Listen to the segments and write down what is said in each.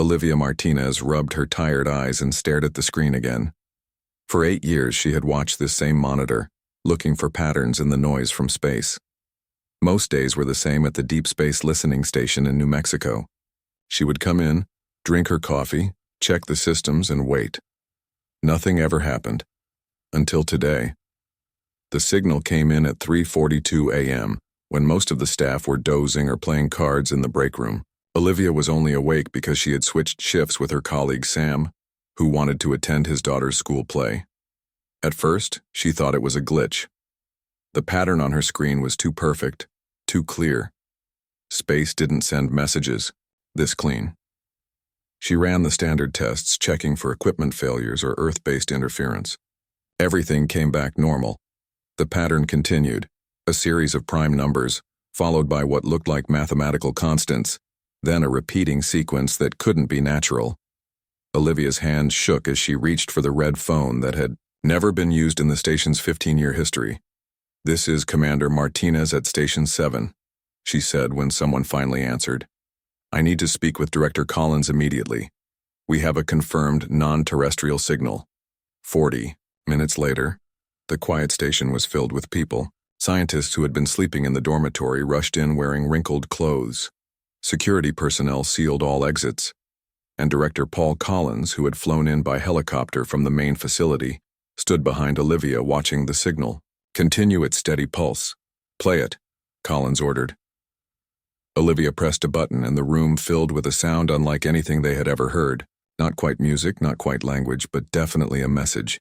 Olivia Martinez rubbed her tired eyes and stared at the screen again. For 8 years she had watched this same monitor, looking for patterns in the noise from space. Most days were the same at the Deep Space Listening Station in New Mexico. She would come in, drink her coffee, check the systems, and wait. Nothing ever happened. Until today. The signal came in at 3:42 a.m., when most of the staff were dozing or playing cards in the break room. Olivia was only awake because she had switched shifts with her colleague Sam, who wanted to attend his daughter's school play. At first, she thought it was a glitch. The pattern on her screen was too perfect, too clear. Space didn't send messages this clean. She ran the standard tests, checking for equipment failures or Earth-based interference. Everything came back normal. The pattern continued, a series of prime numbers, followed by what looked like mathematical constants, then a repeating sequence that couldn't be natural. Olivia's hand shook as she reached for the red phone that had never been used in the station's 15-year history. "This is Commander Martinez at Station 7, she said when someone finally answered. "I need to speak with Director Collins immediately. We have a confirmed non-terrestrial signal." 40 minutes later, the quiet station was filled with people. Scientists who had been sleeping in the dormitory rushed in wearing wrinkled clothes. Security personnel sealed all exits. And Director Paul Collins, who had flown in by helicopter from the main facility, stood behind Olivia watching the signal. "Continue its steady pulse. Play it," Collins ordered. Olivia pressed a button and the room filled with a sound unlike anything they had ever heard. Not quite music, not quite language, but definitely a message.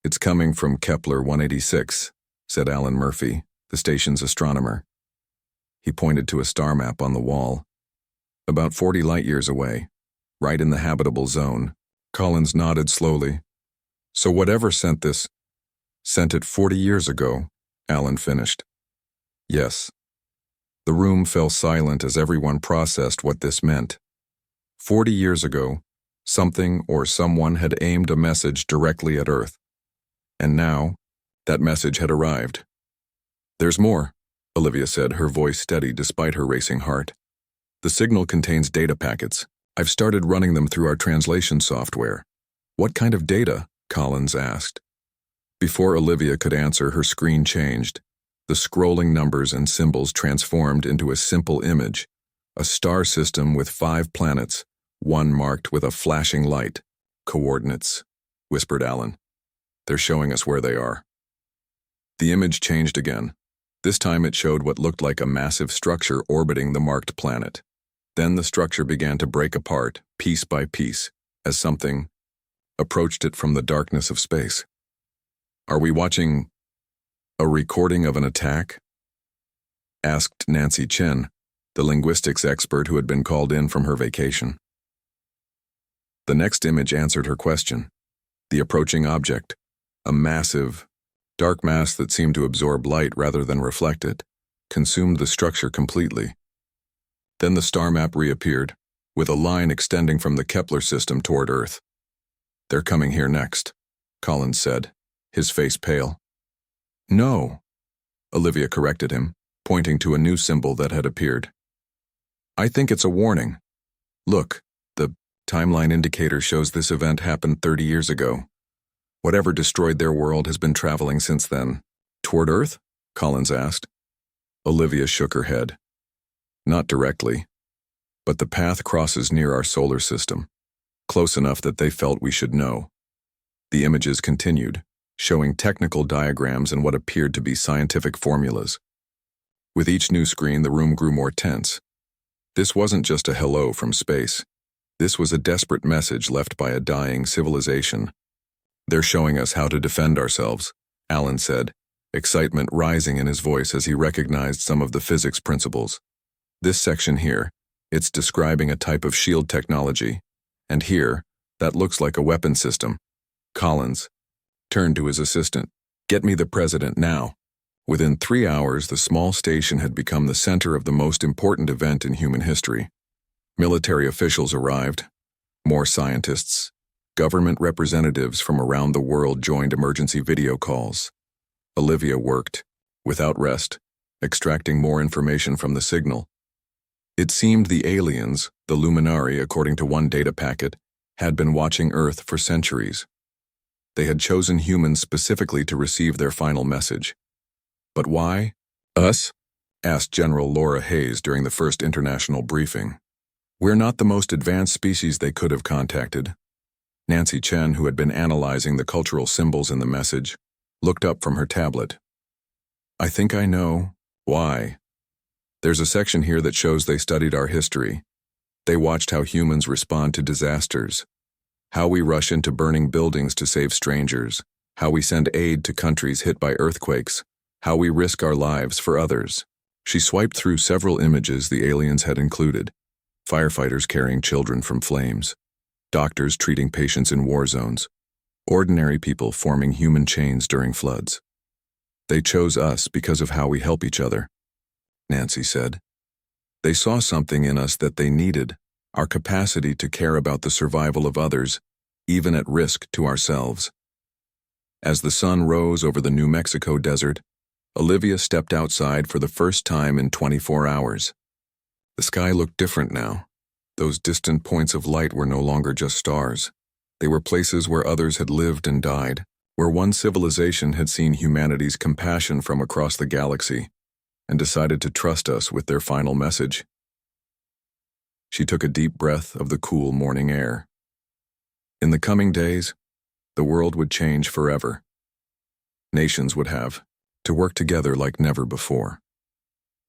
"It's coming from Kepler 186, said Alan Murphy, the station's astronomer. He pointed to a star map on the wall. "About 40 light-years away, right in the habitable zone." Collins nodded slowly. "So whatever sent this, sent it 40 years ago," Alan finished. "Yes." The room fell silent as everyone processed what this meant. 40 years ago, something or someone had aimed a message directly at Earth. And now, that message had arrived. "There's more," Olivia said, her voice steady despite her racing heart. "The signal contains data packets. I've started running them through our translation software." "What kind of data?" Collins asked. Before Olivia could answer, her screen changed. The scrolling numbers and symbols transformed into a simple image, a star system with 5 planets, one marked with a flashing light. "Coordinates," whispered Alan. "They're showing us where they are." The image changed again. This time it showed what looked like a massive structure orbiting the marked planet. Then the structure began to break apart, piece by piece, as something approached it from the darkness of space. "Are we watching a recording of an attack?" asked Nancy Chen, the linguistics expert who had been called in from her vacation. The next image answered her question. The approaching object, a massive, dark mass that seemed to absorb light rather than reflect it, consumed the structure completely. Then the star map reappeared, with a line extending from the Kepler system toward Earth. "They're coming here next," Collins said, his face pale. "No," Olivia corrected him, pointing to a new symbol that had appeared. "I think it's a warning. Look, the timeline indicator shows this event happened 30 years ago. Whatever destroyed their world has been traveling since then." "Toward Earth?" Collins asked. Olivia shook her head. "Not directly, but the path crosses near our solar system, close enough that they felt we should know." The images continued, showing technical diagrams and what appeared to be scientific formulas. With each new screen, the room grew more tense. This wasn't just a hello from space. This was a desperate message left by a dying civilization. "They're showing us how to defend ourselves," Alan said, excitement rising in his voice as he recognized some of the physics principles. "This section here, it's describing a type of shield technology. And here, that looks like a weapon system." Collins turned to his assistant. "Get me the president now." Within 3 hours, the small station had become the center of the most important event in human history. Military officials arrived, more scientists, government representatives from around the world joined emergency video calls. Olivia worked, without rest, extracting more information from the signal. It seemed the aliens, The Luminari, according to one data packet, had been watching Earth for centuries. They had chosen humans specifically to receive their final message. But why us? Asked General Laura Hayes during the first international briefing. We're not the most advanced species they could have contacted. Nancy Chen, who had been analyzing the cultural symbols in the message, looked up from her tablet. I think I know why. There's a section here that shows they studied our history. They watched how humans respond to disasters, how we rush into burning buildings to save strangers, how we send aid to countries hit by earthquakes, how we risk our lives for others. She swiped through several images the aliens had included: firefighters carrying children from flames, doctors treating patients in war zones, ordinary people forming human chains during floods. They chose us because of how we help each other, Nancy said. They saw something in us that they needed, our capacity to care about the survival of others, even at risk to ourselves. As the sun rose over the New Mexico desert, Olivia stepped outside for the first time in 24 hours. The sky looked different now. Those distant points of light were no longer just stars. They were places where others had lived and died, where one civilization had seen humanity's compassion from across the galaxy and decided to trust us with their final message. She took a deep breath of the cool morning air. In the coming days, the world would change forever. Nations would have to work together like never before.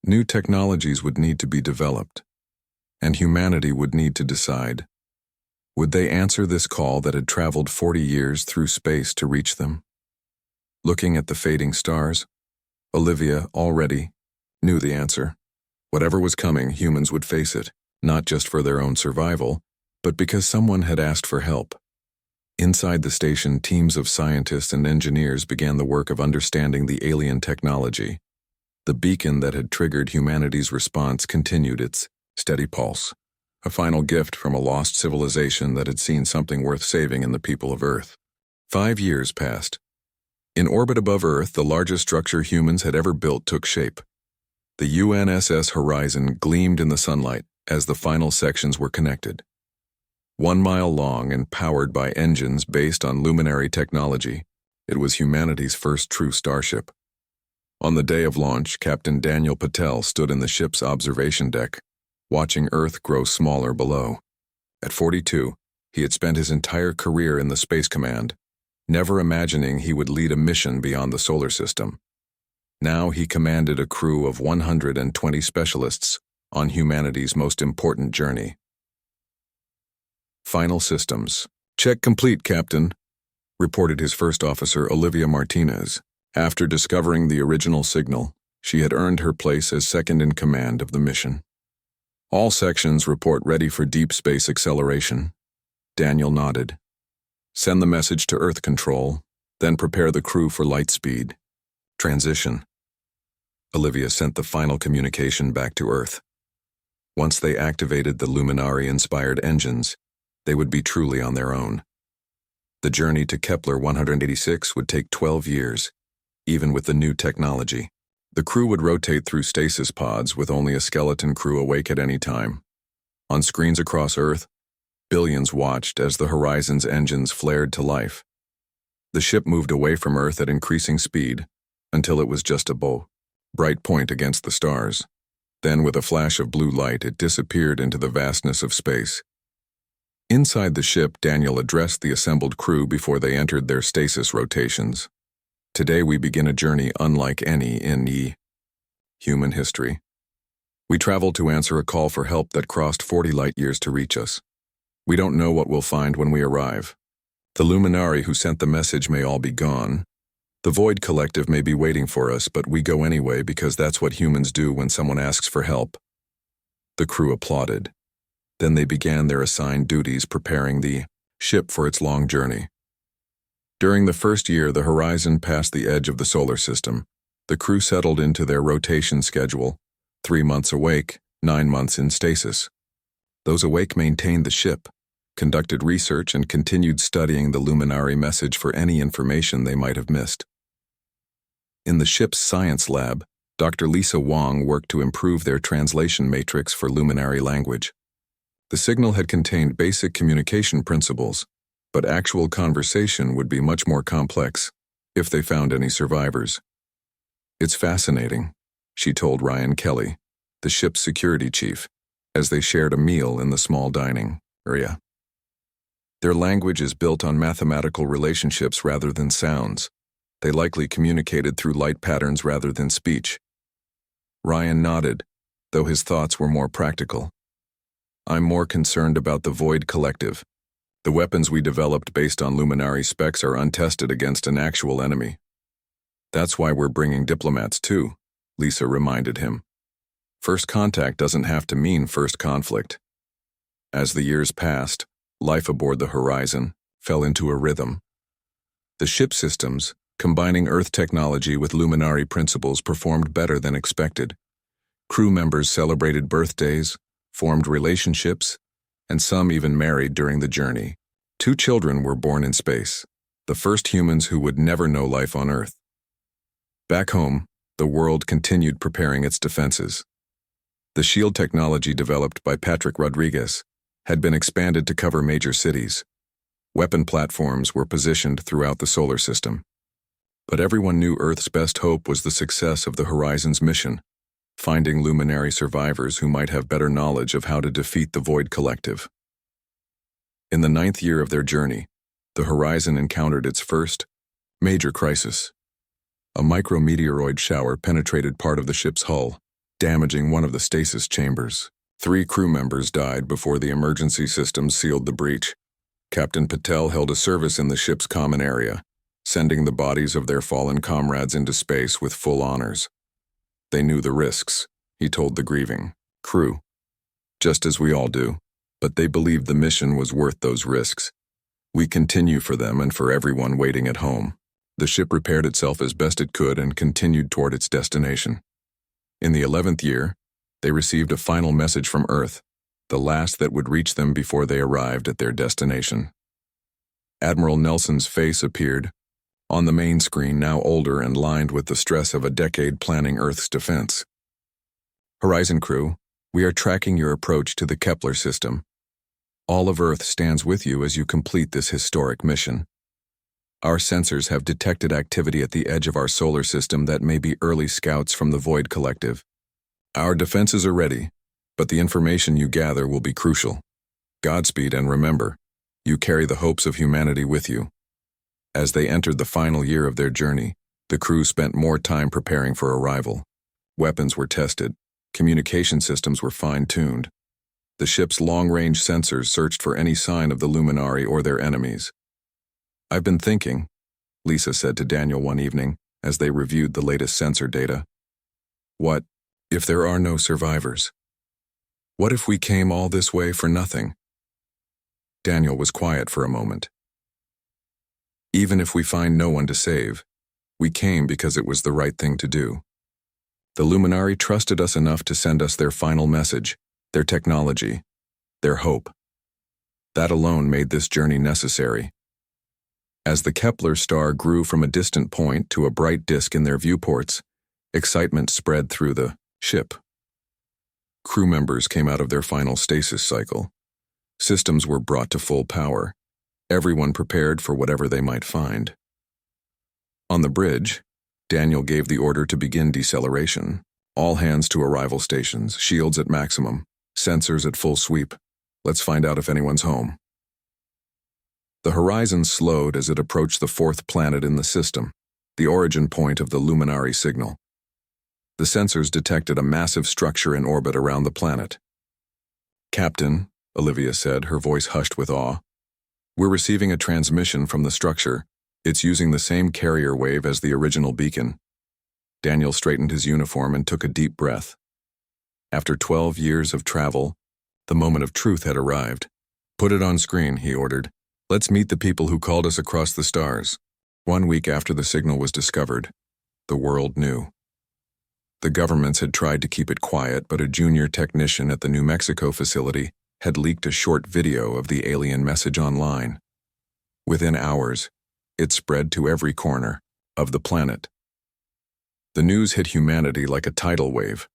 New technologies would need to be developed, and humanity would need to decide: would they answer this call that had traveled 40 years through space to reach them? Looking at the fading stars, Olivia already knew the answer. Whatever was coming, humans would face it, not just for their own survival, but because someone had asked for help. Inside the station, teams of scientists and engineers began the work of understanding the alien technology. The beacon that had triggered humanity's response continued its steady pulse, a final gift from a lost civilization that had seen something worth saving in the people of Earth. 5 years passed. In orbit above Earth, the largest structure humans had ever built took shape. The UNSS Horizon gleamed in the sunlight as the final sections were connected. 1 mile long and powered by engines based on luminary technology, it was humanity's first true starship. On the day of launch, Captain Daniel Patel stood in the ship's observation deck, watching Earth grow smaller below. At 42, he had spent his entire career in the Space Command, never imagining he would lead a mission beyond the solar system. Now he commanded a crew of 120 specialists on humanity's most important journey. Final systems. Check complete, Captain, reported his first officer, Olivia Martinez. After discovering the original signal, she had earned her place as second in command of the mission. All sections report ready for deep space acceleration. Daniel nodded. Send the message to Earth Control, then prepare the crew for light speed. Transition. Olivia sent the final communication back to Earth. Once they activated the Luminari-inspired engines, they would be truly on their own. The journey to Kepler 186 would take 12 years, even with the new technology. The crew would rotate through stasis pods with only a skeleton crew awake at any time. On screens across Earth, billions watched as the Horizon's engines flared to life. The ship moved away from Earth at increasing speed until it was just a bright point against the stars. Then, with a flash of blue light, it disappeared into the vastness of space. Inside the ship, Daniel addressed the assembled crew before they entered their stasis rotations. Today we begin a journey unlike any in human history. We travel to answer a call for help that crossed 40 light-years to reach us. We don't know what we'll find when we arrive. The Luminari who sent the message may all be gone. The Void Collective may be waiting for us, but we go anyway because that's what humans do when someone asks for help. The crew applauded. Then they began their assigned duties, preparing the ship for its long journey. During the first year, the Horizon passed the edge of the solar system. The crew settled into their rotation schedule, 3 months awake, 9 months in stasis. Those awake maintained the ship, conducted research, and continued studying the Luminari message for any information they might have missed. In the ship's science lab, Dr. Lisa Wong worked to improve their translation matrix for Luminari language. The signal had contained basic communication principles, but actual conversation would be much more complex if they found any survivors. "It's fascinating," she told Ryan Kelly, the ship's security chief, as they shared a meal in the small dining area. "Their language is built on mathematical relationships rather than sounds. They likely communicated through light patterns rather than speech." Ryan nodded, though his thoughts were more practical. "I'm more concerned about the Void Collective. The weapons we developed based on Luminari specs are untested against an actual enemy." "That's why we're bringing diplomats too," Lisa reminded him. "First contact doesn't have to mean first conflict." As the years passed, life aboard the Horizon fell into a rhythm. The ship systems, combining Earth technology with Luminari principles, performed better than expected. Crew members celebrated birthdays, formed relationships, and some even married during the journey. 2 children were born in space, the first humans who would never know life on Earth. Back home, the world continued preparing its defenses. The shield technology developed by Patrick Rodriguez had been expanded to cover major cities. Weapon platforms were positioned throughout the solar system. But everyone knew Earth's best hope was the success of the Horizon's mission, finding Luminari survivors who might have better knowledge of how to defeat the Void Collective. In the 9th year of their journey, the Horizon encountered its first major crisis. A micrometeoroid shower penetrated part of the ship's hull, damaging one of the stasis chambers. 3 crew members died before the emergency systems sealed the breach. Captain Patel held a service in the ship's common area, sending the bodies of their fallen comrades into space with full honors. "They knew the risks," he told the grieving crew. "Just as we all do, but they believed the mission was worth those risks. We continue for them and for everyone waiting at home." The ship repaired itself as best it could and continued toward its destination. In the 11th year, they received a final message from Earth, the last that would reach them before they arrived at their destination. Admiral Nelson's face appeared on the main screen, now older and lined with the stress of a decade planning Earth's defense. "Horizon crew, we are tracking your approach to the Kepler system. All of Earth stands with you as you complete this historic mission. Our sensors have detected activity at the edge of our solar system that may be early scouts from the Void Collective. Our defenses are ready, but the information you gather will be crucial. Godspeed, and remember, you carry the hopes of humanity with you." As they entered the final year of their journey, the crew spent more time preparing for arrival. Weapons were tested, communication systems were fine-tuned. The ship's long-range sensors searched for any sign of the Luminari or their enemies. "I've been thinking," Lisa said to Daniel one evening as they reviewed the latest sensor data. "What if there are no survivors? What if we came all this way for nothing?" Daniel was quiet for a moment. "Even if we find no one to save, we came because it was the right thing to do. The Luminari trusted us enough to send us their final message, their technology, their hope. That alone made this journey necessary." As the Kepler star grew from a distant point to a bright disk in their viewports, excitement spread through the ship. Crew members came out of their final stasis cycle. Systems were brought to full power, everyone prepared for whatever they might find. On the bridge, Daniel gave the order to begin deceleration. "All hands to arrival stations, shields at maximum, sensors at full sweep. Let's find out if anyone's home." The Horizon slowed as it approached the 4th planet in the system, the origin point of the Luminari signal. The sensors detected a massive structure in orbit around the planet. "Captain," Olivia said, her voice hushed with awe, "we're receiving a transmission from the structure. It's using the same carrier wave as the original beacon." Daniel straightened his uniform and took a deep breath. After 12 years of travel, the moment of truth had arrived. "Put it on screen," he ordered. "Let's meet the people who called us across the stars." 1 week after the signal was discovered, the world knew. The governments had tried to keep it quiet, but a junior technician at the New Mexico facility had leaked a short video of the alien message online. Within hours, it spread to every corner of the planet. The news hit humanity like a tidal wave.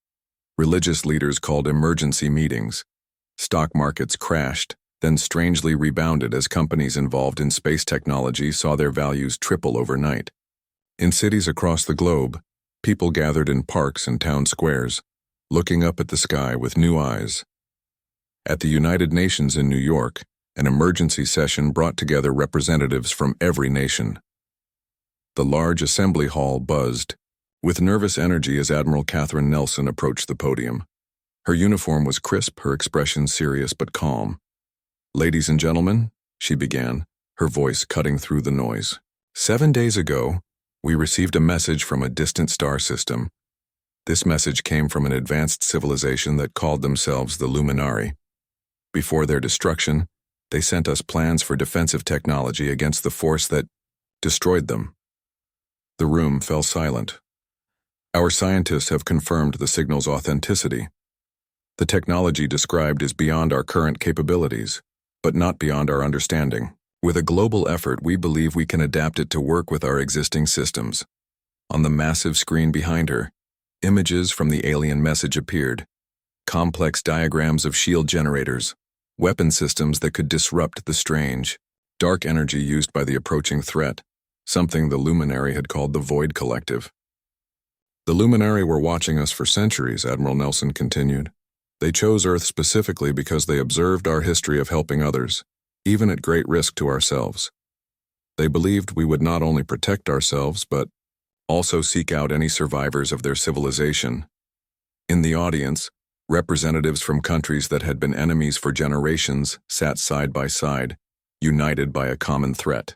Religious leaders called emergency meetings. Stock markets crashed, then strangely rebounded as companies involved in space technology saw their values triple overnight. In cities across the globe, people gathered in parks and town squares, looking up at the sky with new eyes. At the United Nations in New York, an emergency session brought together representatives from every nation. The large assembly hall buzzed, with nervous energy as Admiral Catherine Nelson approached the podium. Her uniform was crisp, her expression serious but calm. "Ladies and gentlemen," she began, her voice cutting through the noise. "7 days ago, we received a message from a distant star system. This message came from an advanced civilization that called themselves the Luminari. Before their destruction, they sent us plans for defensive technology against the force that destroyed them." The room fell silent. "Our scientists have confirmed the signal's authenticity. The technology described is beyond our current capabilities, but not beyond our understanding. With a global effort, we believe we can adapt it to work with our existing systems." On the massive screen behind her, images from the alien message appeared. Complex diagrams of shield generators, weapon systems that could disrupt the strange, dark energy used by the approaching threat, something the Luminary had called the Void Collective. "The Luminary were watching us for centuries," Admiral Nelson continued. "They chose Earth specifically because they observed our history of helping others, even at great risk to ourselves. They believed we would not only protect ourselves, but also seek out any survivors of their civilization." In the audience, representatives from countries that had been enemies for generations sat side by side, united by a common threat.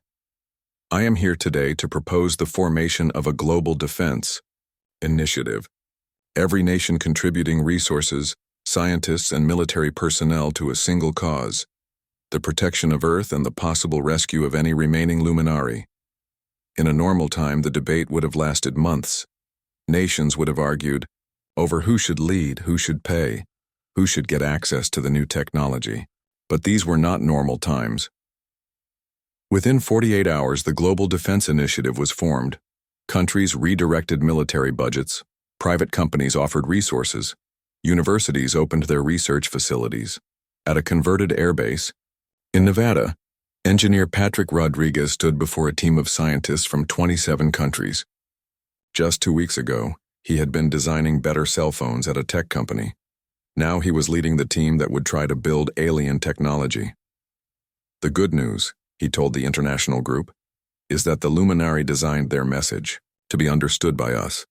"I am here today to propose the formation of a global defense initiative, every nation contributing resources, scientists, and military personnel to a single cause: the protection of Earth and the possible rescue of any remaining Luminari. In a normal time, the debate would have lasted months. Nations would have argued over who should lead, who should pay, who should get access to the new technology. But these were not normal times. Within 48 hours, the Global Defense Initiative was formed. Countries redirected military budgets, private companies offered resources, universities opened their research facilities. At a converted airbase in Nevada, engineer Patrick Rodriguez stood before a team of scientists from 27 countries. Just 2 weeks ago, he had been designing better cell phones at a tech company. Now he was leading the team that would try to build alien technology. "The good news," he told the international group, "is that the Luminari designed their message to be understood by us.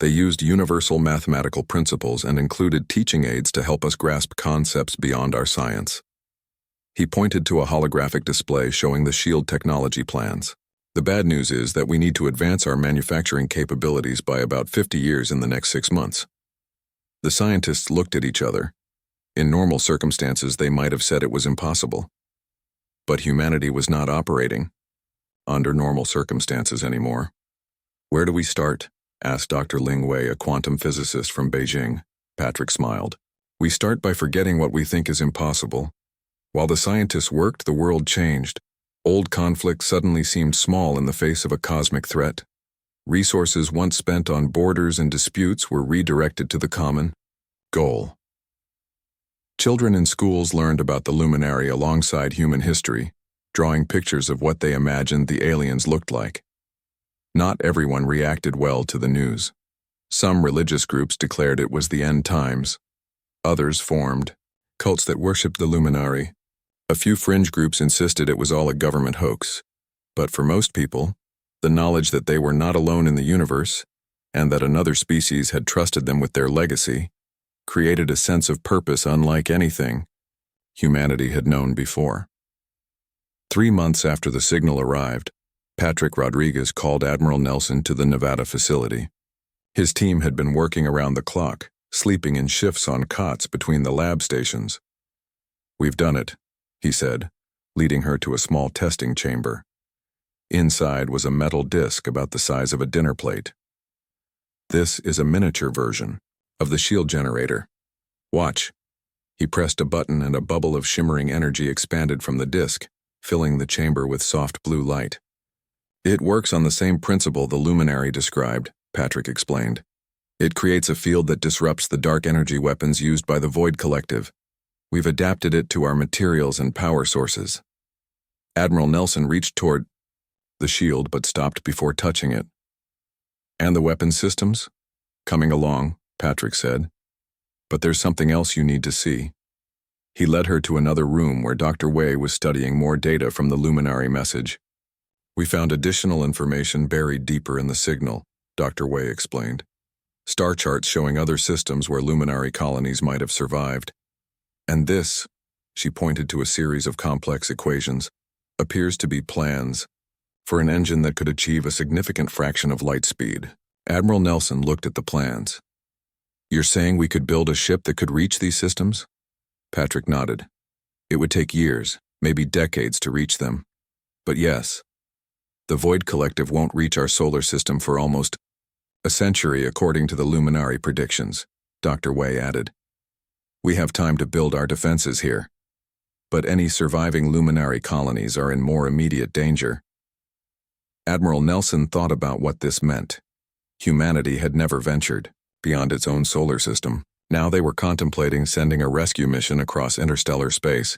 They used universal mathematical principles and included teaching aids to help us grasp concepts beyond our science." He pointed to a holographic display showing the shield technology plans. "The bad news is that we need to advance our manufacturing capabilities by about 50 years in the next 6 months." The scientists looked at each other. In normal circumstances, they might have said it was impossible. But humanity was not operating under normal circumstances anymore. "Where do we start?" asked Dr. Ling Wei, a quantum physicist from Beijing. Patrick smiled. "We start by forgetting what we think is impossible. While the scientists worked, the world changed. Old conflicts suddenly seemed small in the face of a cosmic threat. Resources once spent on borders and disputes were redirected to the common goal." Children in schools learned about the Luminari alongside human history, drawing pictures of what they imagined the aliens looked like. Not everyone reacted well to the news. Some religious groups declared it was the end times. Others formed cults that worshipped the Luminari. A few fringe groups insisted it was all a government hoax. But for most people, the knowledge that they were not alone in the universe, and that another species had trusted them with their legacy, created a sense of purpose unlike anything humanity had known before. 3 months after the signal arrived, Patrick Rodriguez called Admiral Nelson to the Nevada facility. His team had been working around the clock, sleeping in shifts on cots between the lab stations. "We've done it," he said, leading her to a small testing chamber. Inside was a metal disc about the size of a dinner plate. "This is a miniature version of the shield generator. Watch." He pressed a button and a bubble of shimmering energy expanded from the disc, filling the chamber with soft blue light. "It works on the same principle the Luminary described," Patrick explained. "It creates a field that disrupts the dark energy weapons used by the Void Collective. We've adapted it to our materials and power sources. Admiral Nelson reached toward the shield but stopped before touching it. And the weapon systems? Coming along, Patrick said. But there's something else you need to see. He led her to another room where Dr. Wei was studying more data from the Luminary message. We found additional information buried deeper in the signal, Dr. Wei explained. Star charts showing other systems where Luminary colonies might have survived. And this, she pointed to a series of complex equations, appears to be plans for an engine that could achieve a significant fraction of light speed. Admiral Nelson looked at the plans. You're saying we could build a ship that could reach these systems? Patrick nodded. It would take years, maybe decades to reach them. But yes, the Void Collective won't reach our solar system for almost a century according to the Luminary predictions, Dr. Wei added. We have time to build our defenses here. But any surviving Luminary colonies are in more immediate danger. Admiral Nelson thought about what this meant. Humanity had never ventured beyond its own solar system. Now they were contemplating sending a rescue mission across interstellar space.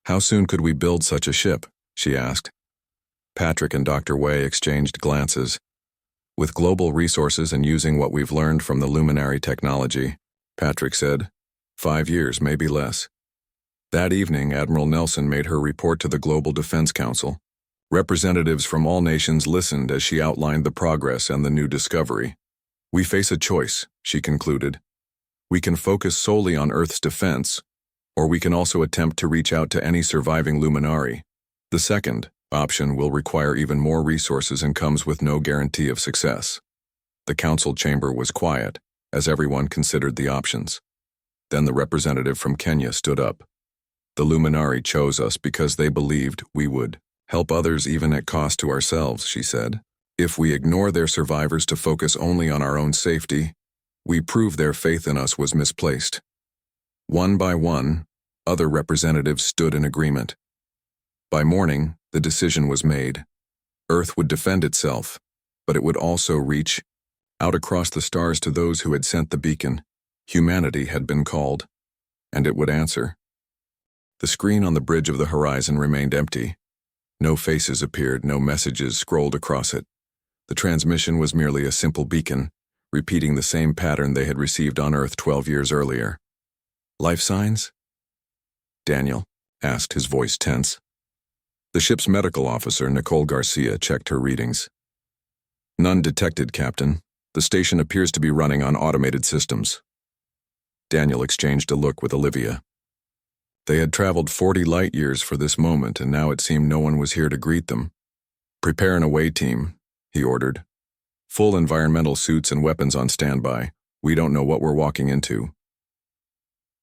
How soon could we build such a ship? She asked. Patrick and Dr. Wei exchanged glances. With global resources and using what we've learned from the Luminary technology, Patrick said, 5 years, maybe less. That evening, Admiral Nelson made her report to the Global Defense Council. Representatives from all nations listened as she outlined the progress and the new discovery. We face a choice, she concluded. We can focus solely on Earth's defense, or we can also attempt to reach out to any surviving Luminary. The second option will require even more resources and comes with no guarantee of success. The council chamber was quiet, as everyone considered the options. Then the representative from Kenya stood up. The Luminary chose us because they believed we would help others even at cost to ourselves, she said. If we ignore their survivors to focus only on our own safety, we prove their faith in us was misplaced. One by one, other representatives stood in agreement. By morning, the decision was made. Earth would defend itself, but it would also reach out across the stars to those who had sent the beacon. Humanity had been called, and it would answer. The screen on the bridge of the horizon remained empty. No faces appeared, no messages scrolled across it. The transmission was merely a simple beacon, repeating the same pattern they had received on Earth 12 years earlier. Life signs? Daniel asked, his voice tense. The ship's medical officer, Nicole Garcia, checked her readings. None detected, Captain. The station appears to be running on automated systems. Daniel exchanged a look with Olivia. They had traveled 40 light years for this moment, and now it seemed no one was here to greet them. Prepare an away team, he ordered. Full environmental suits and weapons on standby. We don't know what we're walking into.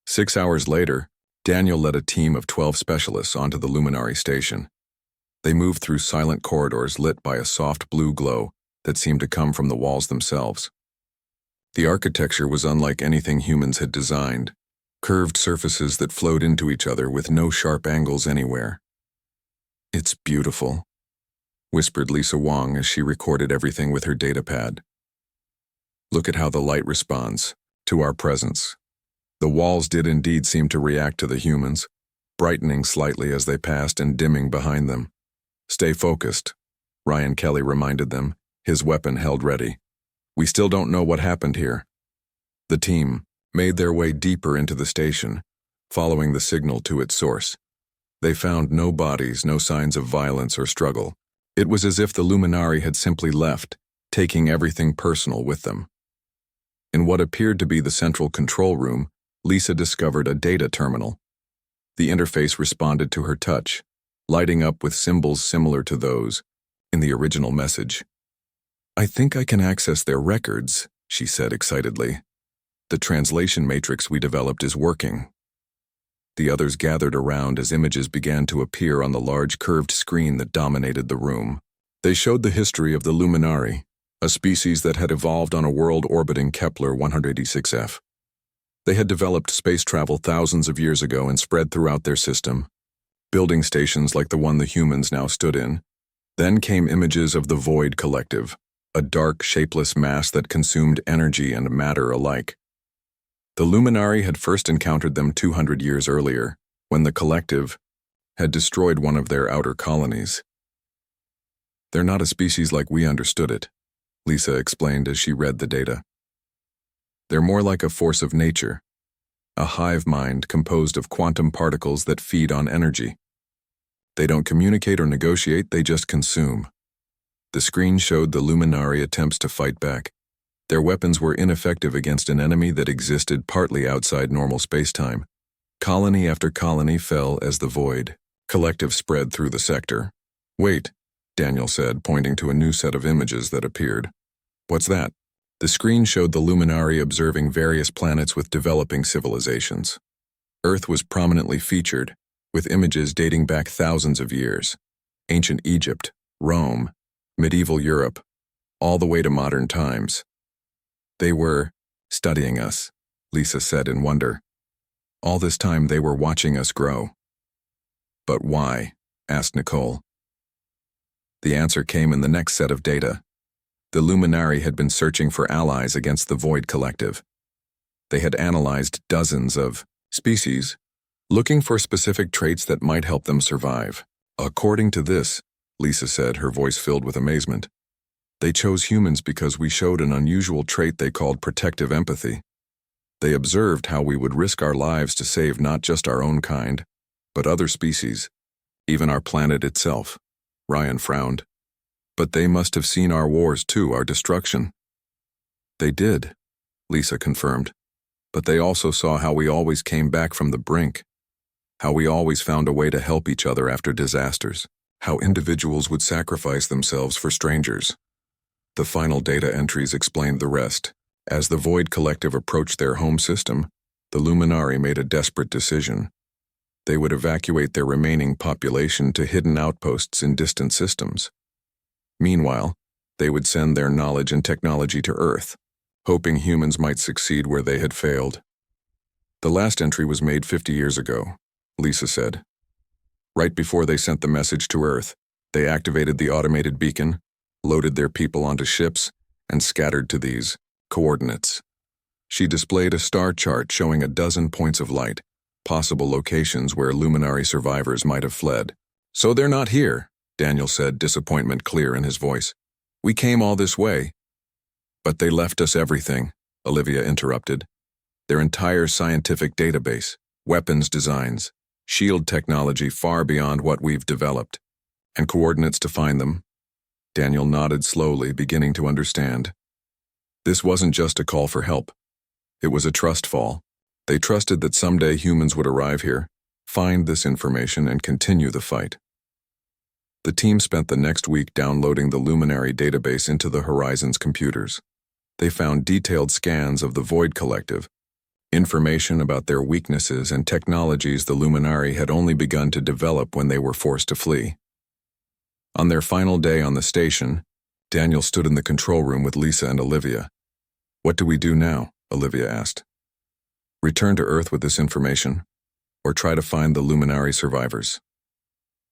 6 hours later, Daniel led a team of 12 specialists onto the Luminary station. They moved through silent corridors lit by a soft blue glow that seemed to come from the walls themselves. The architecture was unlike anything humans had designed, curved surfaces that flowed into each other with no sharp angles anywhere. It's beautiful, whispered Lisa Wong as she recorded everything with her datapad. Look at how the light responds to our presence. The walls did indeed seem to react to the humans, brightening slightly as they passed and dimming behind them. Stay focused, Ryan Kelly reminded them, his weapon held ready. We still don't know what happened here. The team made their way deeper into the station, following the signal to its source. They found no bodies, no signs of violence or struggle. It was as if the Luminary had simply left, taking everything personal with them. In what appeared to be the central control room, Lisa discovered a data terminal. The interface responded to her touch, lighting up with symbols similar to those in the original message. I think I can access their records, she said excitedly. The translation matrix we developed is working. The others gathered around as images began to appear on the large curved screen that dominated the room. They showed the history of the Luminary, a species that had evolved on a world orbiting Kepler 186f. They had developed space travel thousands of years ago and spread throughout their system, building stations like the one the humans now stood in. Then came images of the Void Collective, a dark, shapeless mass that consumed energy and matter alike. The Luminari had first encountered them 200 years earlier, when the collective had destroyed one of their outer colonies. They're not a species like we understood it, Lisa explained as she read the data. They're more like a force of nature, a hive mind composed of quantum particles that feed on energy. They don't communicate or negotiate, they just consume. The screen showed the Luminari attempts to fight back. Their weapons were ineffective against an enemy that existed partly outside normal spacetime. Colony after colony fell as the void collective spread through the sector. Wait, Daniel said, pointing to a new set of images that appeared. What's that? The screen showed the Luminari observing various planets with developing civilizations. Earth was prominently featured, with images dating back thousands of years. Ancient Egypt, Rome, medieval Europe, all the way to modern times. They were studying us, Lisa said in wonder. All this time they were watching us grow. But why? Asked Nicole. The answer came in the next set of data. The Luminari had been searching for allies against the Void Collective. They had analyzed dozens of species, looking for specific traits that might help them survive. According to this, Lisa said, her voice filled with amazement, they chose humans because we showed an unusual trait they called protective empathy. They observed how we would risk our lives to save not just our own kind, but other species, even our planet itself. Ryan frowned. But they must have seen our wars too, our destruction. They did, Lisa confirmed. But they also saw how we always came back from the brink, how we always found a way to help each other after disasters, how individuals would sacrifice themselves for strangers. The final data entries explained the rest. As the Void Collective approached their home system, the Luminari made a desperate decision. They would evacuate their remaining population to hidden outposts in distant systems. Meanwhile, they would send their knowledge and technology to Earth, hoping humans might succeed where they had failed. The last entry was made 50 years ago, Lisa said. Right before they sent the message to Earth, they activated the automated beacon, loaded their people onto ships, and scattered to these coordinates. She displayed a star chart showing a dozen points of light, possible locations where Luminari survivors might have fled. So they're not here, Daniel said, disappointment clear in his voice. We came all this way. But they left us everything, Olivia interrupted. Their entire scientific database, weapons designs, shield technology far beyond what we've developed, and coordinates to find them. Daniel nodded slowly, beginning to understand. This wasn't just a call for help. It was a trust fall. They trusted that someday humans would arrive here, find this information, and continue the fight. The team spent the next week downloading the Luminari database into the Horizon's computers. They found detailed scans of the Void Collective, information about their weaknesses and technologies the Luminari had only begun to develop when they were forced to flee. On their final day on the station, Daniel stood in the control room with Lisa and Olivia. What do we do now? Olivia asked. Return to Earth with this information, or try to find the Luminari survivors.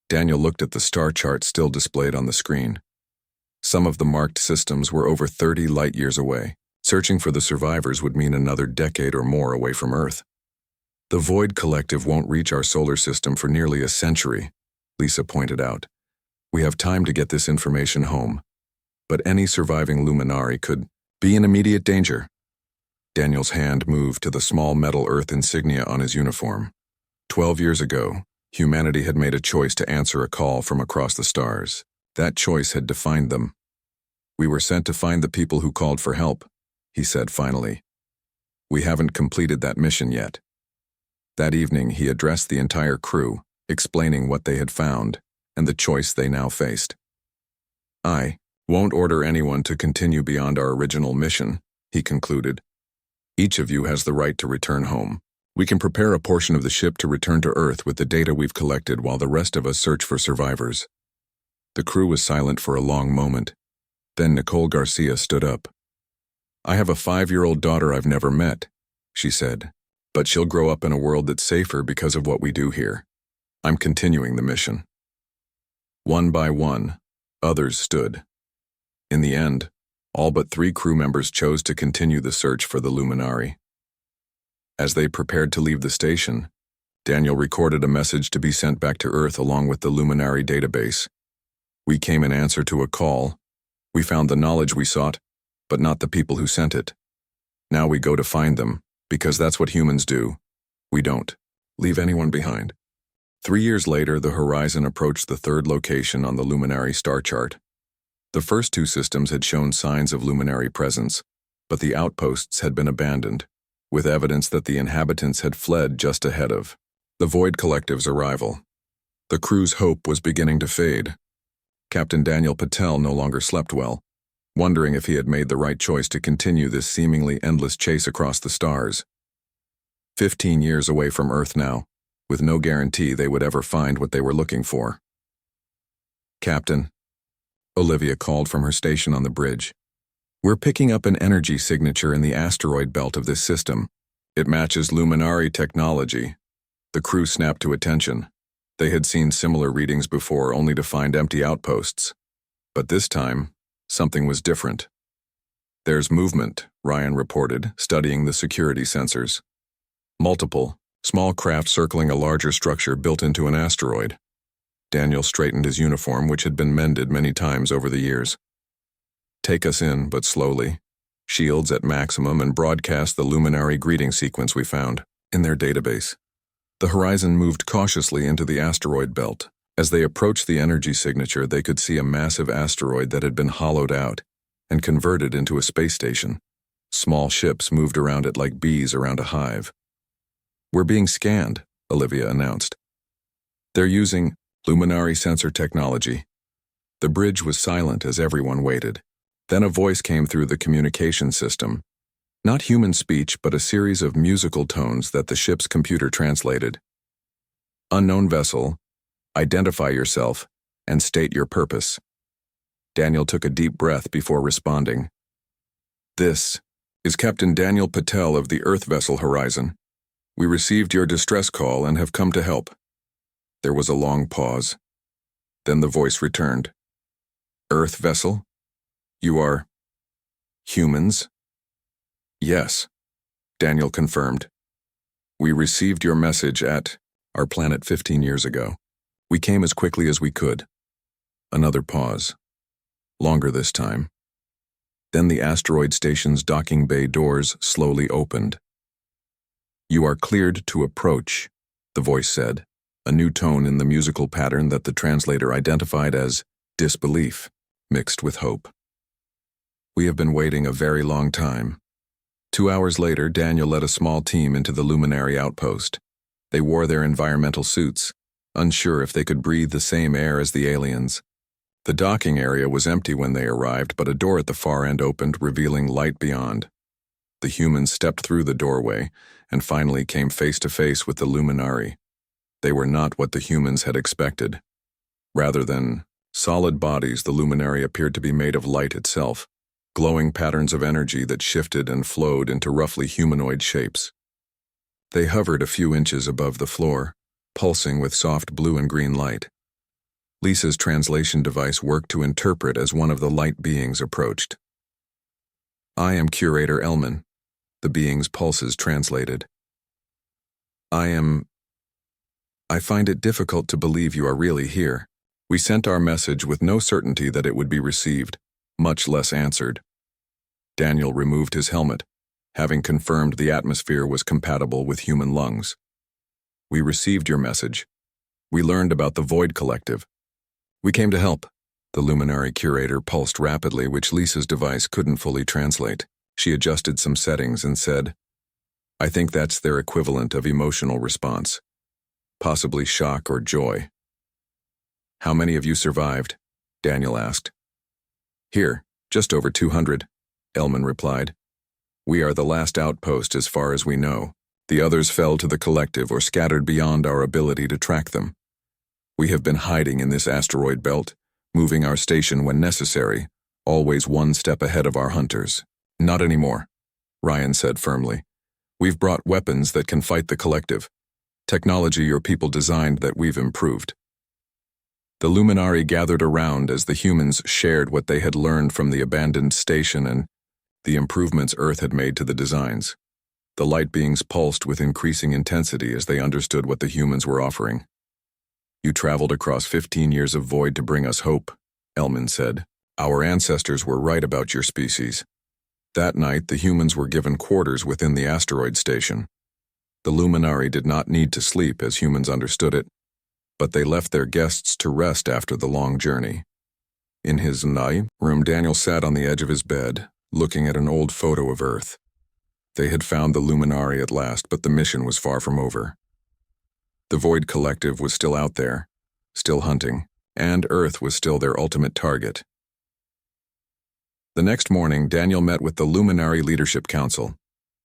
Daniel looked at the star chart still displayed on the screen. Some of the marked systems were over 30 light-years away. Searching for the survivors would mean another decade or more away from Earth. The Void Collective won't reach our solar system for nearly a century, Lisa pointed out. We have time to get this information home. But any surviving Luminari could be in immediate danger. Daniel's hand moved to the small metal Earth insignia on his uniform. 12 years ago, humanity had made a choice to answer a call from across the stars. That choice had defined them. We were sent to find the people who called for help, he said finally. We haven't completed that mission yet. That evening, he addressed the entire crew, explaining what they had found and the choice they now faced. I won't order anyone to continue beyond our original mission, he concluded. Each of you has the right to return home. We can prepare a portion of the ship to return to Earth with the data we've collected while the rest of us search for survivors. The crew was silent for a long moment. Then Nicole Garcia stood up. I have a 5-year-old daughter I've never met, she said, but she'll grow up in a world that's safer because of what we do here. I'm continuing the mission. One by one, others stood. In the end, all but 3 crew members chose to continue the search for the Luminari. As they prepared to leave the station, Daniel recorded a message to be sent back to Earth along with the Luminary database. We came in answer to a call. We found the knowledge we sought, but not the people who sent it. Now we go to find them, because that's what humans do. We don't leave anyone behind. 3 years later, the horizon approached the third location on the Luminary star chart. The first two systems had shown signs of luminary presence, but the outposts had been abandoned, with evidence that the inhabitants had fled just ahead of the Void Collective's arrival. The crew's hope was beginning to fade. Captain Daniel Patel no longer slept well, wondering if he had made the right choice to continue this seemingly endless chase across the stars. 15 years away from Earth now, with no guarantee they would ever find what they were looking for. "Captain," Olivia called from her station on the bridge. "We're picking up an energy signature in the asteroid belt of this system. It matches Luminary technology." The crew snapped to attention. They had seen similar readings before, only to find empty outposts. But this time, something was different. "There's movement," Ryan reported, studying the security sensors. "Multiple, small craft circling a larger structure built into an asteroid." Daniel straightened his uniform, which had been mended many times over the years. "Take us in, but slowly. Shields at maximum, and broadcast the Luminary greeting sequence we found in their database." The horizon moved cautiously into the asteroid belt. As they approached the energy signature, they could see a massive asteroid that had been hollowed out and converted into a space station. Small ships moved around it like bees around a hive. "We're being scanned," Olivia announced. "They're using Luminary sensor technology." The bridge was silent as everyone waited. Then a voice came through the communication system. Not human speech, but a series of musical tones that the ship's computer translated. "Unknown vessel, identify yourself, and state your purpose." Daniel took a deep breath before responding. "This is Captain Daniel Patel of the Earth vessel Horizon. We received your distress call and have come to help." There was a long pause. Then the voice returned. "Earth vessel? You are humans?" "Yes," Daniel confirmed. "We received your message at our planet 15 years ago. We came as quickly as we could." Another pause. Longer this time. Then the asteroid station's docking bay doors slowly opened. "You are cleared to approach," the voice said, a new tone in the musical pattern that the translator identified as disbelief, mixed with hope. "We have been waiting a very long time." 2 hours later, Daniel led a small team into the Luminary outpost. They wore their environmental suits, unsure if they could breathe the same air as the aliens. The docking area was empty when they arrived, but a door at the far end opened, revealing light beyond. The humans stepped through the doorway and finally came face to face with the Luminary. They were not what the humans had expected. Rather than solid bodies, the Luminary appeared to be made of light itself, glowing patterns of energy that shifted and flowed into roughly humanoid shapes. They hovered a few inches above the floor, pulsing with soft blue and green light. Lisa's translation device worked to interpret as one of the light beings approached. "I am Curator Elman," the being's pulses translated. I find it difficult to believe you are really here. We sent our message with no certainty that it would be received, much less answered." Daniel removed his helmet, having confirmed the atmosphere was compatible with human lungs. "We received your message. We learned about the Void Collective. We came to help." The Luminary curator pulsed rapidly, which Lisa's device couldn't fully translate. She adjusted some settings and said, "I think that's their equivalent of emotional response. Possibly shock or joy." "How many of you survived?" Daniel asked. "Here, just over 200, Elman replied. "We are the last outpost as far as we know. The others fell to the collective or scattered beyond our ability to track them. We have been hiding in this asteroid belt, moving our station when necessary, always one step ahead of our hunters." "Not anymore," Ryan said firmly. "We've brought weapons that can fight the collective. Technology your people designed that we've improved." The Luminary gathered around as the humans shared what they had learned from the abandoned station and the improvements Earth had made to the designs. The light beings pulsed with increasing intensity as they understood what the humans were offering. "You traveled across 15 years of void to bring us hope," Elman said. "Our ancestors were right about your species." That night, the humans were given quarters within the asteroid station. The Luminari did not need to sleep as humans understood it, but they left their guests to rest after the long journey. In his night room, Daniel sat on the edge of his bed, looking at an old photo of Earth. They had found the Luminari at last, but the mission was far from over. The Void Collective was still out there, still hunting, and Earth was still their ultimate target. The next morning, Daniel met with the Luminari Leadership Council,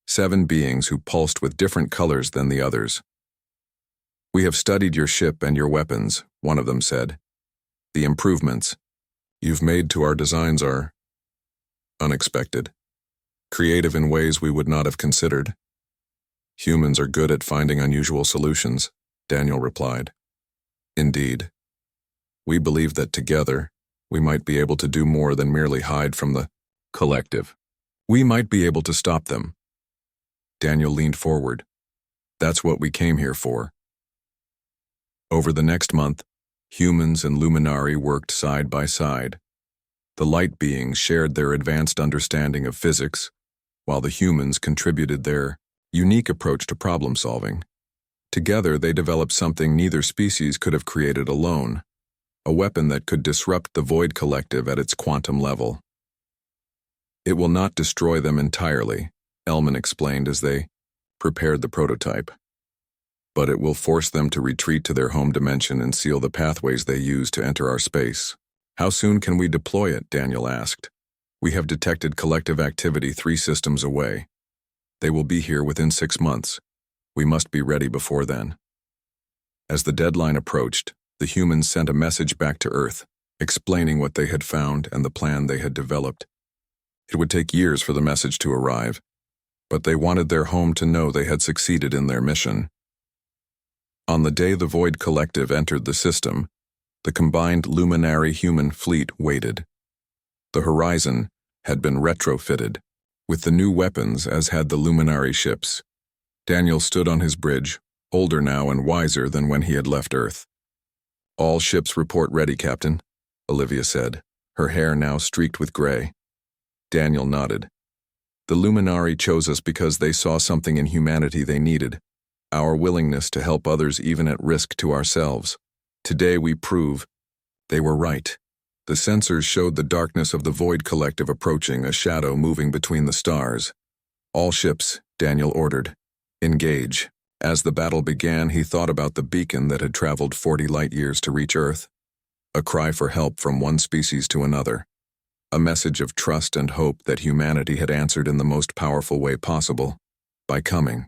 7 beings who pulsed with different colors than the others. "We have studied your ship and your weapons," one of them said. "The improvements you've made to our designs are unexpected, creative in ways we would not have considered." "Humans are good at finding unusual solutions," Daniel replied. "Indeed. We believe that together, we might be able to do more than merely hide from the collective. We might be able to stop them." Daniel leaned forward. "That's what we came here for." Over the next month, humans and Luminari worked side by side. The light beings shared their advanced understanding of physics, while the humans contributed their unique approach to problem solving. Together, they developed something neither species could have created alone, a weapon that could disrupt the Void Collective at its quantum level. "It will not destroy them entirely," Elman explained as they prepared the prototype. "But it will force them to retreat to their home dimension and seal the pathways they use to enter our space." "How soon can we deploy it?" Daniel asked. "We have detected collective activity 3 systems away. They will be here within 6 months. We must be ready before then." As the deadline approached, the humans sent a message back to Earth, explaining what they had found and the plan they had developed. It would take years for the message to arrive, but they wanted their home to know they had succeeded in their mission. On the day the Void Collective entered the system, the combined Luminari-human fleet waited. The Horizon had been retrofitted, with the new weapons as had the Luminari ships. Daniel stood on his bridge, older now and wiser than when he had left Earth. "All ships report ready, Captain," Olivia said, her hair now streaked with gray. Daniel nodded. "The Luminari chose us because they saw something in humanity they needed, our willingness to help others even at risk to ourselves. Today we prove they were right." The sensors showed the darkness of the Void Collective approaching, a shadow moving between the stars. "All ships," Daniel ordered. "Engage." As the battle began, he thought about the beacon that had traveled 40 light-years to reach Earth. A cry for help from one species to another. A message of trust and hope that humanity had answered in the most powerful way possible, by coming.